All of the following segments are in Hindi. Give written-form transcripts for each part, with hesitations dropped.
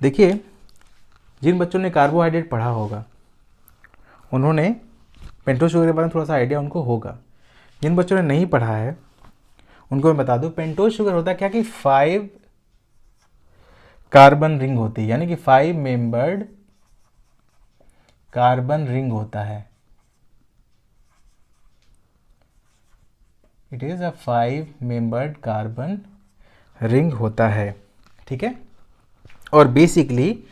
देखिए, जिन बच्चों ने कार्बोहाइड्रेट पढ़ा होगा उन्होंने पेंटोज शुगर के बारे में थोड़ा सा आइडिया उनको होगा। जिन बच्चों ने नहीं पढ़ा है उनको मैं बता दूं, पेंटोज शुगर होता है क्या कि 5 कार्बन रिंग होती है, यानी कि 5 मेंबर्ड कार्बन रिंग होता है। It is a 5 membered carbon ring होता है, ठीक है। और बेसिकली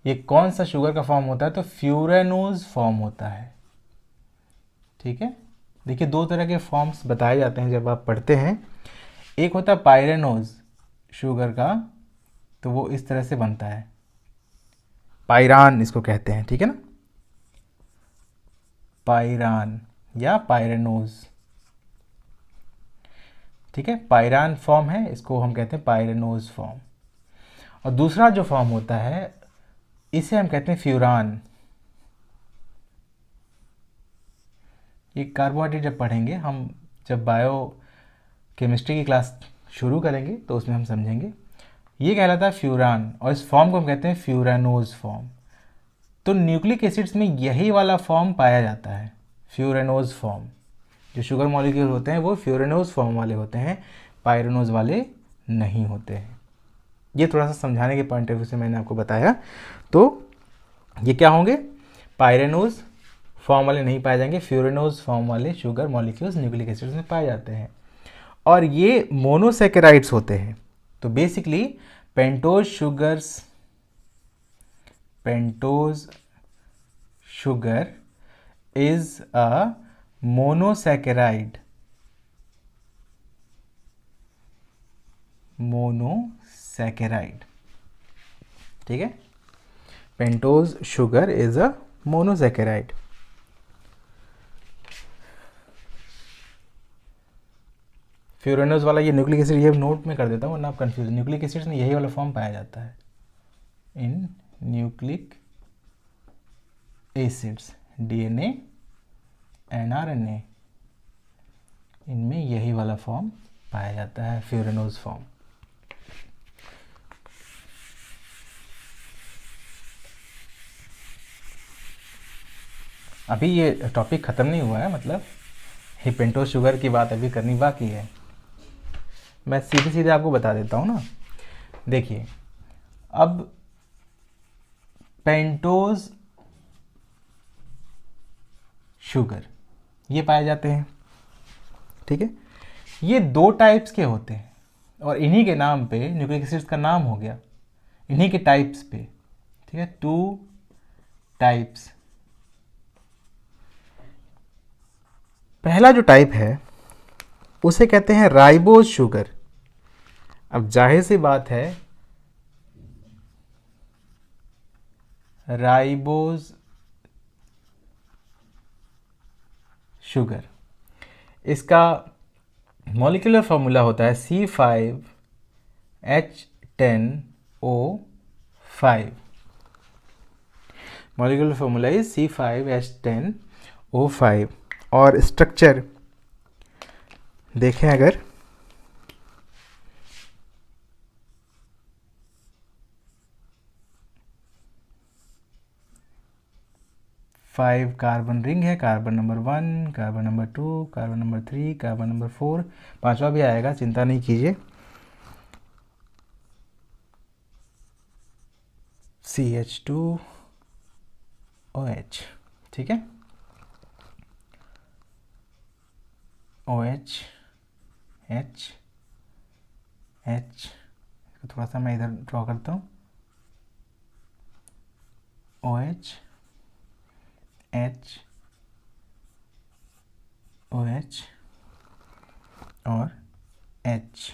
ये कौन सा शुगर का फॉर्म होता है, तो फ्यूरानोज फॉर्म होता है, ठीक है। देखिए, दो तरह के फॉर्म्स बताए जाते हैं जब आप पढ़ते हैं। एक होता है पायरेनोज शुगर का, तो वो इस तरह से बनता है, पायरान इसको कहते हैं, ठीक है ना, पायरान या पायरेनोज, ठीक है। पायरान फॉर्म है, इसको हम कहते हैं पायरेनोज फॉर्म। और दूसरा जो फॉर्म होता है इसे हम कहते हैं फ्यूरान। ये कार्बोहाइड्रेट जब पढ़ेंगे हम, जब बायो केमिस्ट्री की क्लास शुरू करेंगे तो उसमें हम समझेंगे। ये कहलाता है फ्यूरान और इस फॉर्म को हम कहते हैं फ्यूरानोज फॉर्म। तो न्यूक्लिक एसिड्स में यही वाला फॉर्म पाया जाता है, फ्यूरानोज फॉर्म। जो शुगर मॉलिक्यूल होते हैं वो फ्यूरानोज फॉर्म वाले होते हैं, पायरेनोज वाले नहीं होते हैं। ये थोड़ा सा समझाने के पॉइंट ऑफ व्यू से मैंने आपको बताया। तो ये क्या होंगे, पायरेनोज फॉर्म वाले नहीं पाए जाएंगे, फ्यूरानोज फॉर्म वाले शुगर मॉलिक्यूल्स न्यूक्लिक एसिड्स में पाए जाते हैं। और ये मोनोसैकेराइड्स होते हैं। तो basically pentose sugar is a monosaccharide, ठीक है। Pentose sugar is a monosaccharide. Furanose वाला ये न्यूक्लिक एसिड, ये नोट में कर देता हूँ वरना आप कंफ्यूज। न्यूक्लिक एसिड्स में यही वाला फॉर्म पाया जाता है, इन न्यूक्लिक एसिड्स, डीएनए एनआरएनए, इनमें यही वाला फॉर्म पाया जाता है, फ्यूरानोज फॉर्म। अभी ये टॉपिक ख़त्म नहीं हुआ है, मतलब ये पेंटोज शुगर की बात अभी करनी बाकी है। मैं सीधे सीधे आपको बता देता हूँ ना। देखिए, अब पेंटोज शुगर ये पाए जाते हैं, ठीक है। ये 2 टाइप्स के होते हैं और इन्हीं के नाम पे न्यूक्लिक एसिड्स का नाम हो गया, इन्हीं के टाइप्स पे, ठीक है। 2 टाइप्स। पहला जो टाइप है उसे कहते हैं राइबोज शुगर। अब जाहिर सी बात है, राइबोज शुगर, इसका मॉलिक्यूलर फार्मूला होता है C5H10O5। Molecular formula is C5H10O5। और स्ट्रक्चर देखें अगर, फाइव कार्बन रिंग है, carbon number 1, carbon number 2, carbon number 3, carbon number 4, 5वां भी आएगा, चिंता नहीं कीजिए। CH2OH, ठीक है, OH H H, थोड़ा सा मैं इधर ड्रॉ करता हूँ, OH H OH और H।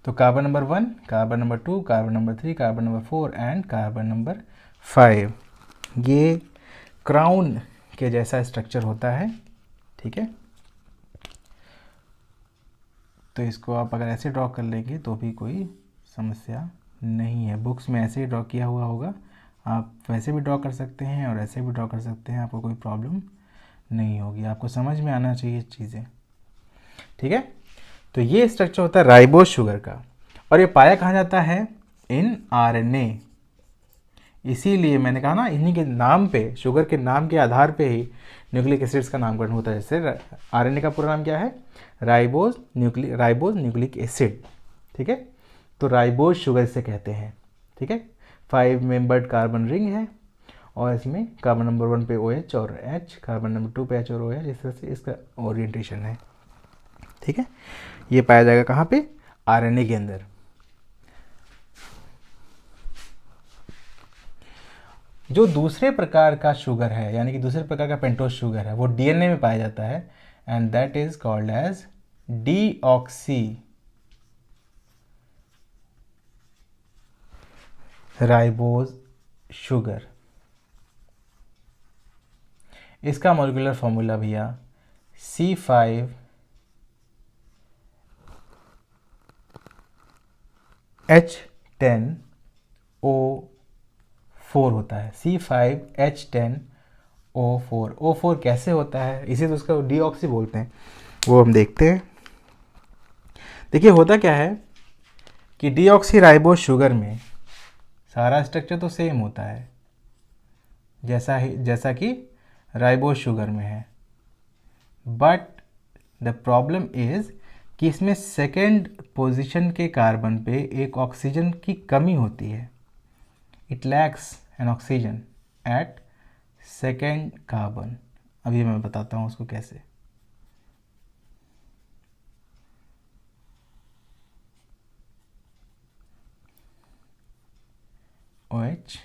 तो carbon number 1, carbon number 2, carbon number 3, carbon number 4 and carbon number 5, ये क्राउन के जैसा स्ट्रक्चर होता है, ठीक है। तो इसको आप अगर ऐसे ड्रॉ कर लेंगे तो भी कोई समस्या नहीं है। बुक्स में ऐसे ही ड्रॉ किया हुआ होगा, आप वैसे भी ड्रॉ कर सकते हैं और ऐसे भी ड्रॉ कर सकते हैं, आपको कोई प्रॉब्लम नहीं होगी। आपको समझ में आना चाहिए चीज़ें, ठीक है। तो ये स्ट्रक्चर होता है राइबोज शुगर का। और ये पाया कहाँ जाता है, इन आरएनए, इसीलिए मैंने कहा ना, इन्हीं के नाम पे, शुगर के नाम के आधार पे ही न्यूक्लिक एसिड्स का नामकरण होता है। जैसे आरएनए का पूरा नाम क्या है, राइबोज न्यूक्लिक एसिड, ठीक है। तो राइबोज शुगर से कहते हैं, ठीक है। 5 मेंबर्ड कार्बन रिंग है और इसमें कार्बन नंबर 1 पे OH और H, कार्बन नंबर 2 पे H और OH, इस तरह से इसका ओरिएंटेशन है, ठीक है। ये पाया जाएगा कहाँ पे, आरएनए के अंदर। जो दूसरे प्रकार का शुगर है, यानी कि दूसरे प्रकार का पेंटोज शुगर है, वो डीएनए में पाया जाता है, and that is called as deoxyribose sugar. इसका मॉलिक्यूलर फॉर्मूला भैया C5H10O4 होता है। C5H10O4। O4 कैसे होता है, इसे तो उसका डीऑक्सी बोलते हैं, वो हम देखते हैं। देखिए होता क्या है कि डीऑक्सी राइबोज शुगर में सारा स्ट्रक्चर तो सेम होता है, जैसा कि राइबोज शुगर में है, बट द प्रॉब्लम इज कि इसमें सेकेंड पोजीशन के कार्बन पे एक ऑक्सीजन की कमी होती है। It lacks an oxygen at second carbon. अभी मैं बताता हूँ उसको कैसे। OH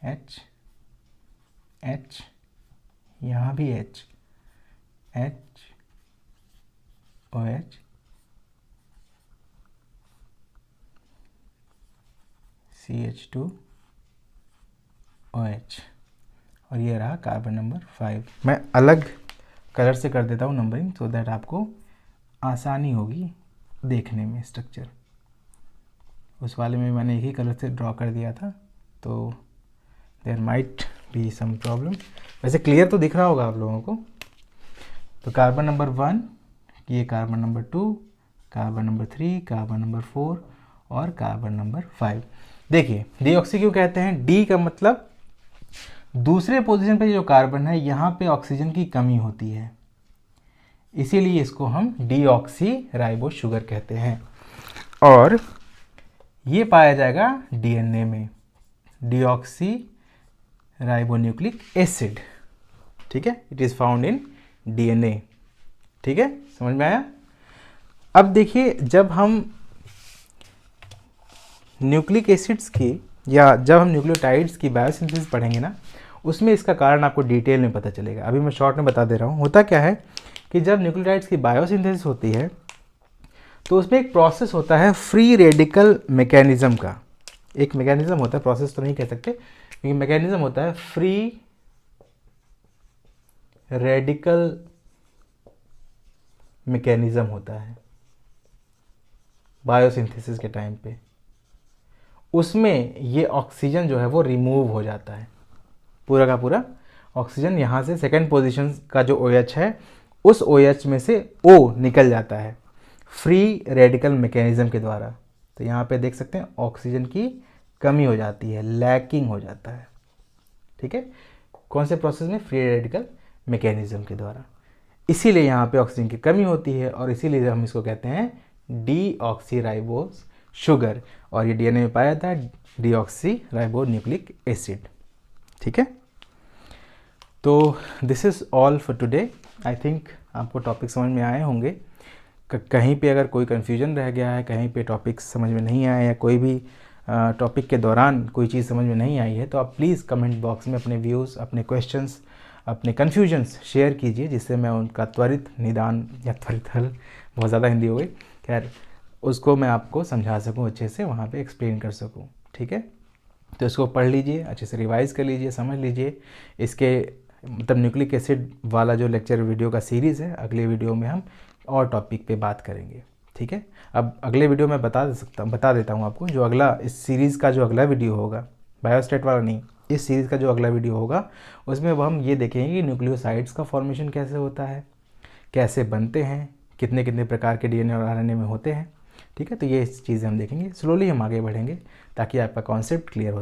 H H, यहाँ भी H OH CH2OH, और ये रहा कार्बन नंबर 5। मैं अलग कलर से कर देता हूँ नंबरिंग, सो दैट आपको आसानी होगी देखने में स्ट्रक्चर। उस वाले में मैंने एक ही कलर से ड्रॉ कर दिया था, तो there might be some problem. वैसे क्लियर तो दिख रहा होगा आप लोगों को। तो कार्बन नंबर 1, ये carbon number 2, carbon number 3, carbon number 4 और कार्बन नंबर 5। देखिए डीऑक्सी क्यों कहते हैं, डी का मतलब दूसरे पोजीशन पे जो कार्बन है यहाँ पे ऑक्सीजन की कमी होती है, इसीलिए इसको हम डीऑक्सी राइबोज शुगर कहते हैं। और ये पाया जाएगा डीएनए में, डीऑक्सी राइबोन्यूक्लिक एसिड, ठीक है। It is found in DNA, ठीक है, समझ में आया। अब देखिए जब हम न्यूक्लिक एसिड्स की या जब हम न्यूक्लियोटाइड्स की बायोसिंथेसिस पढ़ेंगे ना, उसमें इसका कारण आपको डिटेल में पता चलेगा। अभी मैं शॉर्ट में बता दे रहा हूँ। होता क्या है कि जब न्यूक्लियोटाइड्स की बायोसिंथेसिस होती है तो उसमें एक प्रोसेस होता है फ्री रेडिकल मैकेनिज्म का। एक मैकेनिज्म होता है, प्रोसेस तो नहीं कह सकते, लेकिन मैकेनिज्म होता है फ्री रेडिकल मैकेनिज्म होता है बायोसिंथेसिस के टाइम पे। उसमें ये ऑक्सीजन जो है वो रिमूव हो जाता है, पूरा का पूरा ऑक्सीजन यहाँ से सेकेंड पोजीशन का जो OH है उस OH में से O निकल जाता है फ्री रेडिकल मैकेनिज्म के द्वारा। तो यहाँ पे देख सकते हैं ऑक्सीजन की कमी हो जाती है, लैकिंग हो जाता है, ठीक है। कौन से प्रोसेस में, फ्री रेडिकल मैकेनिज्म के द्वारा। इसीलिए यहाँ पे ऑक्सीजन की कमी होती है और इसीलिए हम इसको कहते हैं डीऑक्सी राइबोज शुगर, और ये डीएनए में पाया जाता है डीऑक्सी राइबोन्यूक्लिक एसिड, ठीक है। तो this is all for today. I think आपको टॉपिक समझ में आए होंगे। कहीं पे अगर कोई कन्फ्यूजन रह गया है, कहीं पे टॉपिक समझ में नहीं आया, या कोई भी टॉपिक के दौरान कोई चीज़ समझ में नहीं आई है, तो आप प्लीज़ कमेंट बॉक्स में अपने व्यूज़, अपने क्वेश्चंस, अपने कन्फ्यूजन्स शेयर कीजिए, जिससे मैं उनका त्वरित निदान या त्वरित हल, बहुत ज़्यादा हिंदी हो गई, खैर उसको मैं आपको समझा सकूं, अच्छे से वहाँ पे एक्सप्लेन कर सकूं, ठीक है। तो इसको पढ़ लीजिए, अच्छे से रिवाइज़ कर लीजिए, समझ लीजिए। इसके मतलब न्यूक्लिक एसिड वाला जो लेक्चर वीडियो का सीरीज़ है, अगले वीडियो में हम और टॉपिक पे बात करेंगे, ठीक है। अब अगले वीडियो में बता देता हूँ आपको, जो अगला इस सीरीज़ का जो अगला वीडियो होगा, बायोस्टेट वाला नहीं, इस सीरीज़ का जो अगला वीडियो होगा उसमें वो हम ये देखेंगे कि न्यूक्लियोसाइड्स का फॉर्मेशन कैसे होता है, कैसे बनते हैं, कितने कितने प्रकार के डीएनए और आरएनए में होते हैं, ठीक है। तो ये चीज़ें हम देखेंगे, स्लोली हम आगे बढ़ेंगे ताकि आपका कॉन्सेप्ट क्लियर हो।